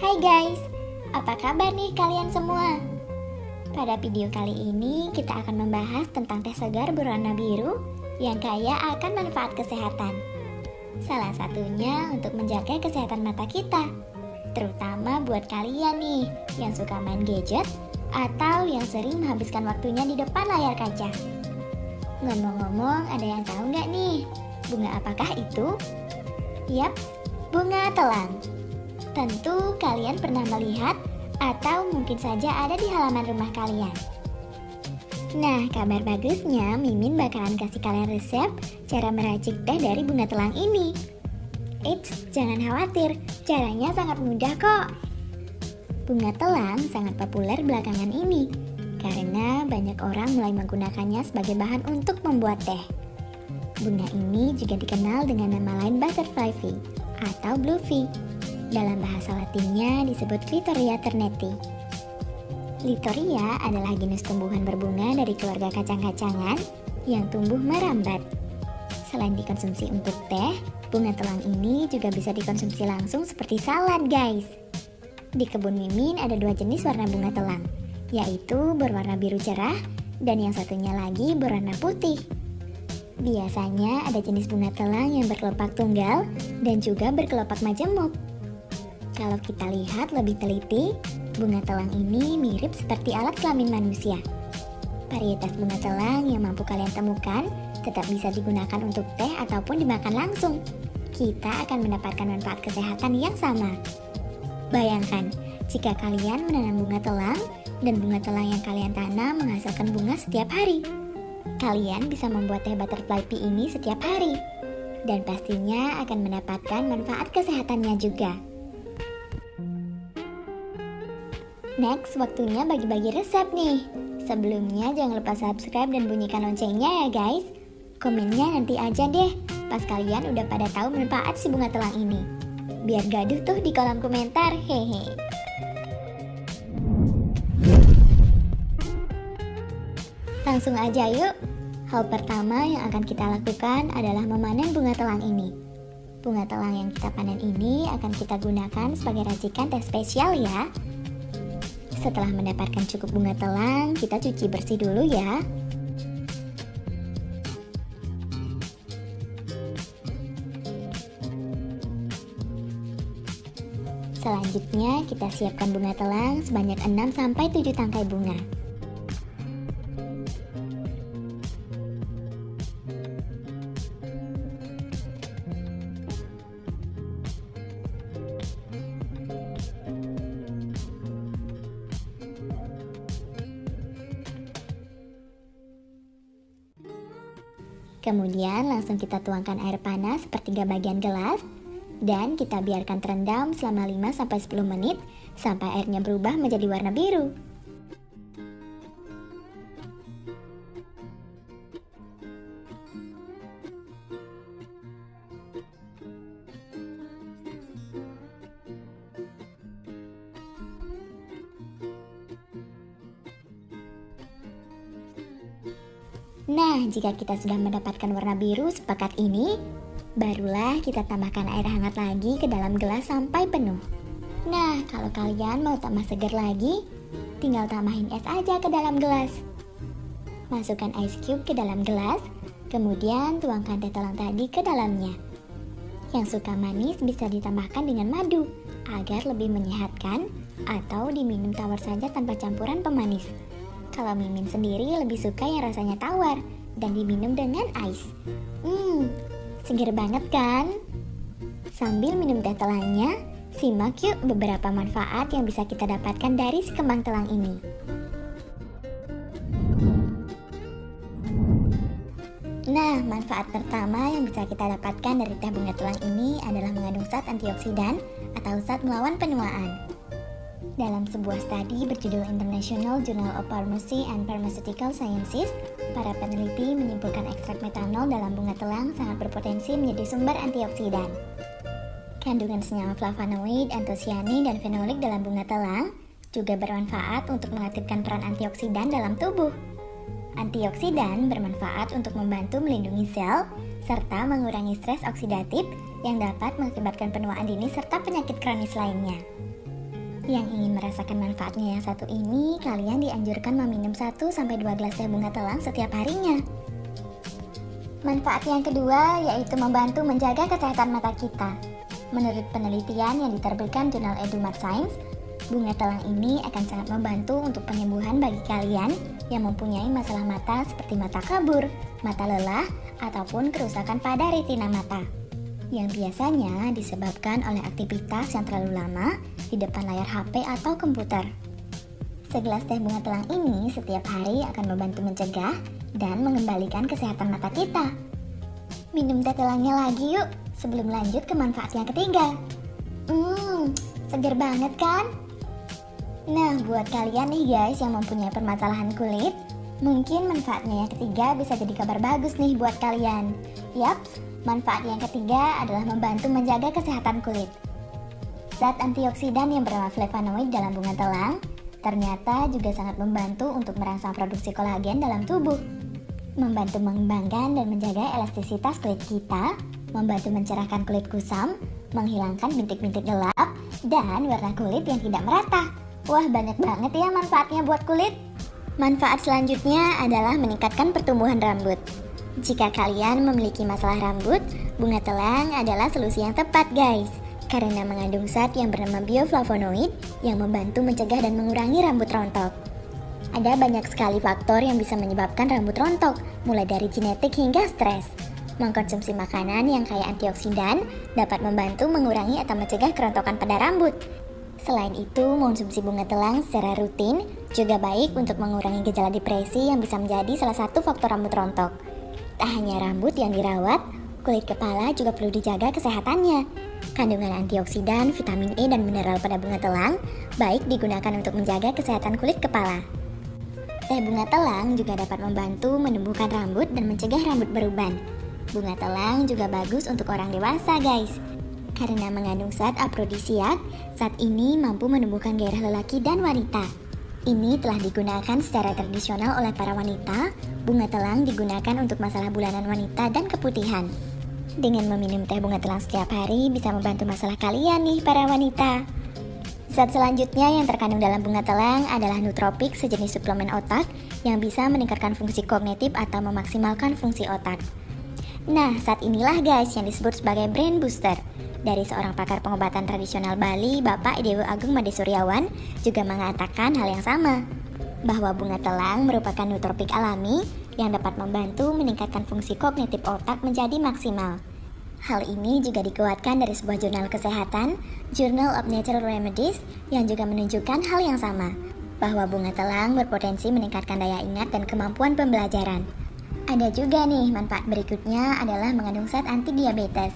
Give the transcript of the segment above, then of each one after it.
Hai guys, apa kabar nih kalian semua? Pada video kali ini kita akan membahas tentang teh segar berwarna biru yang kaya akan manfaat kesehatan. Salah satunya untuk menjaga kesehatan mata kita, terutama buat kalian nih yang suka main gadget atau yang sering menghabiskan waktunya di depan layar kaca. Ngomong-ngomong, ada yang tahu nggak nih, bunga apakah itu? Yap, bunga telang. Tentu kalian pernah melihat atau mungkin saja ada di halaman rumah kalian. Nah, kabar bagusnya Mimin bakalan kasih kalian resep cara meracik teh dari bunga telang ini. Eits, jangan khawatir, caranya sangat mudah kok. Bunga telang sangat populer belakangan ini karena banyak orang mulai menggunakannya sebagai bahan untuk membuat teh. Bunga ini juga dikenal dengan nama lain butterfly pea atau blue pea. Dalam bahasa Latinnya disebut Clitoria terneti. Clitoria adalah jenis tumbuhan berbunga dari keluarga kacang-kacangan yang tumbuh merambat. Selain dikonsumsi untuk teh, bunga telang ini juga bisa dikonsumsi langsung seperti salad guys. Di kebun Mimin ada 2 jenis warna bunga telang, yaitu berwarna biru cerah dan yang satunya lagi berwarna putih. Biasanya ada jenis bunga telang yang berkelopak tunggal dan juga berkelopak majemuk. Kalau kita lihat lebih teliti, bunga telang ini mirip seperti alat kelamin manusia. Varietas bunga telang yang mampu kalian temukan tetap bisa digunakan untuk teh ataupun dimakan langsung. Kita akan mendapatkan manfaat kesehatan yang sama. Bayangkan, jika kalian menanam bunga telang dan bunga telang yang kalian tanam menghasilkan bunga setiap hari. Kalian bisa membuat teh butterfly pea ini setiap hari. Dan pastinya akan mendapatkan manfaat kesehatannya juga. Next, waktunya bagi-bagi resep nih. Sebelumnya jangan lupa subscribe dan bunyikan loncengnya ya guys. Komennya nanti aja deh, pas kalian udah pada tahu manfaat si bunga telang ini. Biar gaduh tuh di kolom komentar, hehe. Langsung aja yuk. Hal pertama yang akan kita lakukan adalah memanen bunga telang ini. Bunga telang yang kita panen ini akan kita gunakan sebagai racikan teh spesial ya. Setelah mendapatkan cukup bunga telang, kita cuci bersih dulu ya. Selanjutnya, kita siapkan bunga telang sebanyak 6-7 tangkai bunga. Kemudian langsung kita tuangkan air panas sepertiga bagian gelas dan kita biarkan terendam selama 5-10 menit sampai airnya berubah menjadi warna biru. Nah, jika kita sudah mendapatkan warna biru sepekat ini, barulah kita tambahkan air hangat lagi ke dalam gelas sampai penuh. Nah, kalau kalian mau tambah segar lagi, tinggal tambahin es aja ke dalam gelas. Masukkan ice cube ke dalam gelas, kemudian tuangkan teh telang tadi ke dalamnya. Yang suka manis bisa ditambahkan dengan madu, agar lebih menyehatkan, atau diminum tawar saja tanpa campuran pemanis. Kalau Mimin sendiri lebih suka yang rasanya tawar dan diminum dengan ice. Seger banget kan? Sambil minum teh telangnya, simak yuk beberapa manfaat yang bisa kita dapatkan dari si kembang telang ini. Nah, manfaat pertama yang bisa kita dapatkan dari teh bunga telang ini adalah mengandung zat antioksidan atau zat melawan penuaan. Dalam sebuah studi berjudul International Journal of Pharmacy and Pharmaceutical Sciences, para peneliti menyimpulkan ekstrak metanol dalam bunga telang sangat berpotensi menjadi sumber antioksidan. Kandungan senyawa flavonoid, antosianin, dan fenolik dalam bunga telang juga bermanfaat untuk mengaktifkan peran antioksidan dalam tubuh. Antioksidan bermanfaat untuk membantu melindungi sel, serta mengurangi stres oksidatif yang dapat mengakibatkan penuaan dini serta penyakit kronis lainnya. Yang ingin merasakan manfaatnya yang satu ini, kalian dianjurkan meminum 1-2 gelas teh bunga telang setiap harinya. Manfaat yang kedua yaitu membantu menjaga kesehatan mata kita. Menurut penelitian yang diterbitkan jurnal Edumat Science, bunga telang ini akan sangat membantu untuk penyembuhan bagi kalian yang mempunyai masalah mata seperti mata kabur, mata lelah, ataupun kerusakan pada retina mata, yang biasanya disebabkan oleh aktivitas yang terlalu lama di depan layar HP atau komputer. Segelas teh bunga telang ini setiap hari akan membantu mencegah dan mengembalikan kesehatan mata kita. Minum teh telangnya lagi yuk, sebelum lanjut ke manfaat yang ketiga. Seger banget kan? Nah, buat kalian nih guys yang mempunyai permasalahan kulit, mungkin manfaatnya yang ketiga bisa jadi kabar bagus nih buat kalian. Yaps, manfaat yang ketiga adalah membantu menjaga kesehatan kulit. Zat antioksidan yang bernama flavonoid dalam bunga telang ternyata juga sangat membantu untuk merangsang produksi kolagen dalam tubuh, membantu mengembangkan dan menjaga elastisitas kulit kita, membantu mencerahkan kulit kusam, menghilangkan bintik-bintik gelap, dan warna kulit yang tidak merata. Wah, banyak banget ya manfaatnya buat kulit. Manfaat selanjutnya adalah meningkatkan pertumbuhan rambut. Jika kalian memiliki masalah rambut, bunga telang adalah solusi yang tepat guys, karena mengandung zat yang bernama bioflavonoid yang membantu mencegah dan mengurangi rambut rontok. Ada banyak sekali faktor yang bisa menyebabkan rambut rontok, mulai dari genetik hingga stres. Mengkonsumsi makanan yang kaya antioksidan dapat membantu mengurangi atau mencegah kerontokan pada rambut. Selain itu, mengonsumsi bunga telang secara rutin juga baik untuk mengurangi gejala depresi yang bisa menjadi salah satu faktor rambut rontok. Tak hanya rambut yang dirawat, kulit kepala juga perlu dijaga kesehatannya. Kandungan antioksidan, vitamin E, dan mineral pada bunga telang baik digunakan untuk menjaga kesehatan kulit kepala. Teh bunga telang juga dapat membantu menumbuhkan rambut dan mencegah rambut beruban. Bunga telang juga bagus untuk orang dewasa guys, karena mengandung zat afrodisiak. Zat ini mampu menumbuhkan gairah lelaki dan wanita. Ini telah digunakan secara tradisional oleh para wanita. Bunga telang digunakan untuk masalah bulanan wanita dan keputihan. Dengan meminum teh bunga telang setiap hari bisa membantu masalah kalian nih para wanita. Zat selanjutnya yang terkandung dalam bunga telang adalah nootropic, sejenis suplemen otak yang bisa meningkatkan fungsi kognitif atau memaksimalkan fungsi otak. Nah, zat inilah guys yang disebut sebagai brain booster. Dari seorang pakar pengobatan tradisional Bali, Bapak Dewa Agung Made Suryawan, juga mengatakan hal yang sama, bahwa bunga telang merupakan nootropik alami yang dapat membantu meningkatkan fungsi kognitif otak menjadi maksimal. Hal ini juga dikuatkan dari sebuah jurnal kesehatan, Journal of Natural Remedies, yang juga menunjukkan hal yang sama, bahwa bunga telang berpotensi meningkatkan daya ingat dan kemampuan pembelajaran. Ada juga nih manfaat berikutnya adalah mengandung zat anti-diabetes.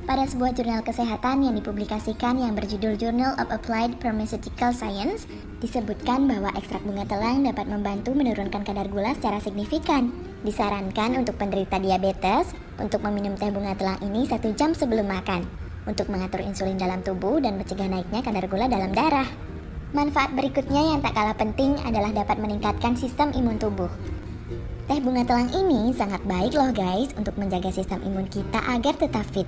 Pada sebuah jurnal kesehatan yang dipublikasikan yang berjudul Journal of Applied Pharmaceutical Science, disebutkan bahwa ekstrak bunga telang dapat membantu menurunkan kadar gula secara signifikan. Disarankan untuk penderita diabetes untuk meminum teh bunga telang ini 1 jam sebelum makan, untuk mengatur insulin dalam tubuh dan mencegah naiknya kadar gula dalam darah. Manfaat berikutnya yang tak kalah penting adalah dapat meningkatkan sistem imun tubuh. Teh bunga telang ini sangat baik loh guys untuk menjaga sistem imun kita agar tetap fit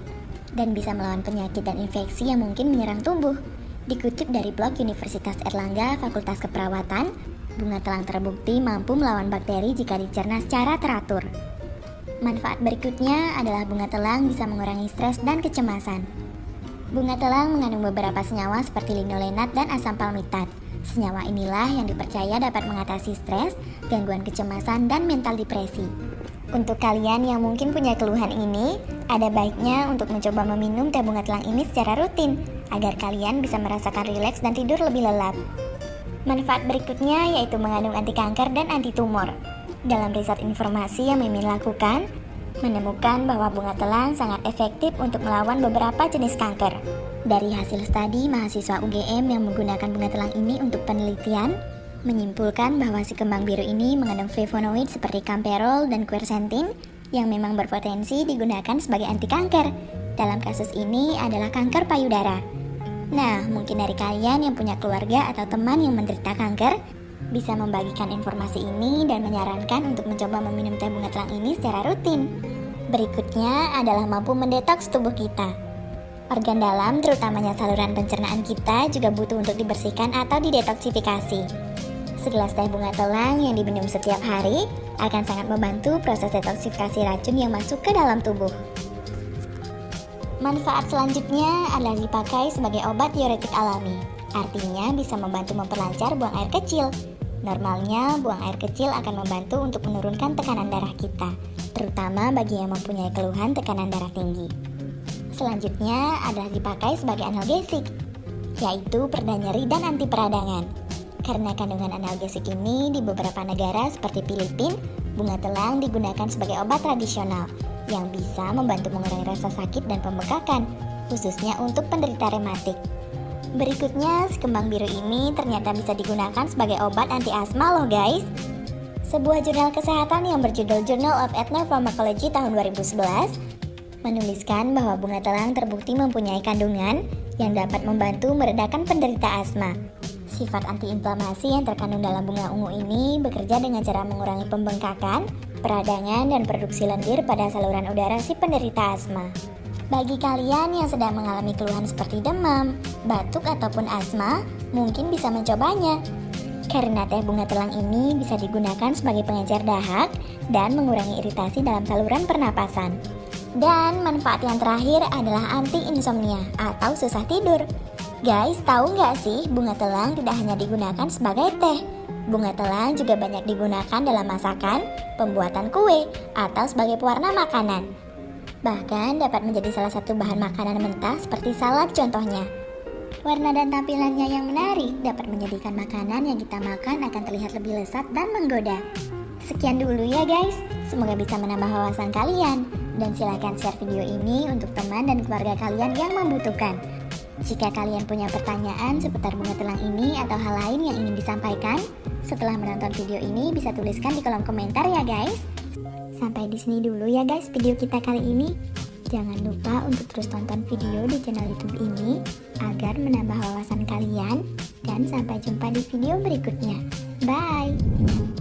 dan bisa melawan penyakit dan infeksi yang mungkin menyerang tubuh. Dikutip dari blog Universitas Erlangga Fakultas Keperawatan, bunga telang terbukti mampu melawan bakteri jika dicerna secara teratur. Manfaat berikutnya adalah bunga telang bisa mengurangi stres dan kecemasan. Bunga telang mengandung beberapa senyawa seperti linolenat dan asam palmitat. Senyawa inilah yang dipercaya dapat mengatasi stres, gangguan kecemasan, dan mental depresi. Untuk kalian yang mungkin punya keluhan ini, ada baiknya untuk mencoba meminum teh bunga telang ini secara rutin, agar kalian bisa merasakan rileks dan tidur lebih lelap. Manfaat berikutnya yaitu mengandung anti kanker dan anti tumor. Dalam riset informasi yang Mimin lakukan, menemukan bahwa bunga telang sangat efektif untuk melawan beberapa jenis kanker. Dari hasil studi mahasiswa UGM yang menggunakan bunga telang ini untuk penelitian, menyimpulkan bahwa si kembang biru ini mengandung flavonoid seperti camperol dan quercetin yang memang berpotensi digunakan sebagai anti kanker. Dalam kasus ini adalah kanker payudara. Nah, mungkin dari kalian yang punya keluarga atau teman yang menderita kanker bisa membagikan informasi ini dan menyarankan untuk mencoba meminum teh bunga telang ini secara rutin. Berikutnya adalah mampu mendetoks tubuh kita. Organ dalam, terutamanya saluran pencernaan kita, juga butuh untuk dibersihkan atau didetoksifikasi. Segelas teh bunga telang yang diminum setiap hari akan sangat membantu proses detoksifikasi racun yang masuk ke dalam tubuh. Manfaat selanjutnya adalah dipakai sebagai obat diuretik alami. Artinya bisa membantu memperlancar buang air kecil. Normalnya, buang air kecil akan membantu untuk menurunkan tekanan darah kita, terutama bagi yang mempunyai keluhan tekanan darah tinggi. Selanjutnya adalah dipakai sebagai analgesik, yaitu pereda nyeri dan anti peradangan. Karena kandungan analgesik ini di beberapa negara seperti Filipina, bunga telang digunakan sebagai obat tradisional yang bisa membantu mengurangi rasa sakit dan pembekakan, khususnya untuk penderita rematik. Berikutnya, si kembang biru ini ternyata bisa digunakan sebagai obat anti asma loh guys. Sebuah jurnal kesehatan yang berjudul Journal of Ethnopharmacology tahun 2011 menuliskan bahwa bunga telang terbukti mempunyai kandungan yang dapat membantu meredakan penderita asma. Sifat antiinflamasi yang terkandung dalam bunga ungu ini bekerja dengan cara mengurangi pembengkakan, peradangan, dan produksi lendir pada saluran udara si penderita asma. Bagi kalian yang sedang mengalami keluhan seperti demam, batuk, ataupun asma, mungkin bisa mencobanya. Karena teh bunga telang ini bisa digunakan sebagai pengencer dahak dan mengurangi iritasi dalam saluran pernapasan. Dan manfaat yang terakhir adalah anti-insomnia atau susah tidur. Guys, tahu nggak sih bunga telang tidak hanya digunakan sebagai teh. Bunga telang juga banyak digunakan dalam masakan, pembuatan kue, atau sebagai pewarna makanan. Bahkan dapat menjadi salah satu bahan makanan mentah seperti salad contohnya. Warna dan tampilannya yang menarik dapat menjadikan makanan yang kita makan akan terlihat lebih lezat dan menggoda. Sekian dulu ya guys, semoga bisa menambah wawasan kalian. Dan silakan share video ini untuk teman dan keluarga kalian yang membutuhkan. Jika kalian punya pertanyaan seputar bunga telang ini atau hal lain yang ingin disampaikan, setelah menonton video ini bisa tuliskan di kolom komentar ya guys. Sampai di sini dulu ya guys video kita kali ini. Jangan lupa untuk terus tonton video di channel YouTube ini agar menambah wawasan kalian, dan sampai jumpa di video berikutnya. Bye.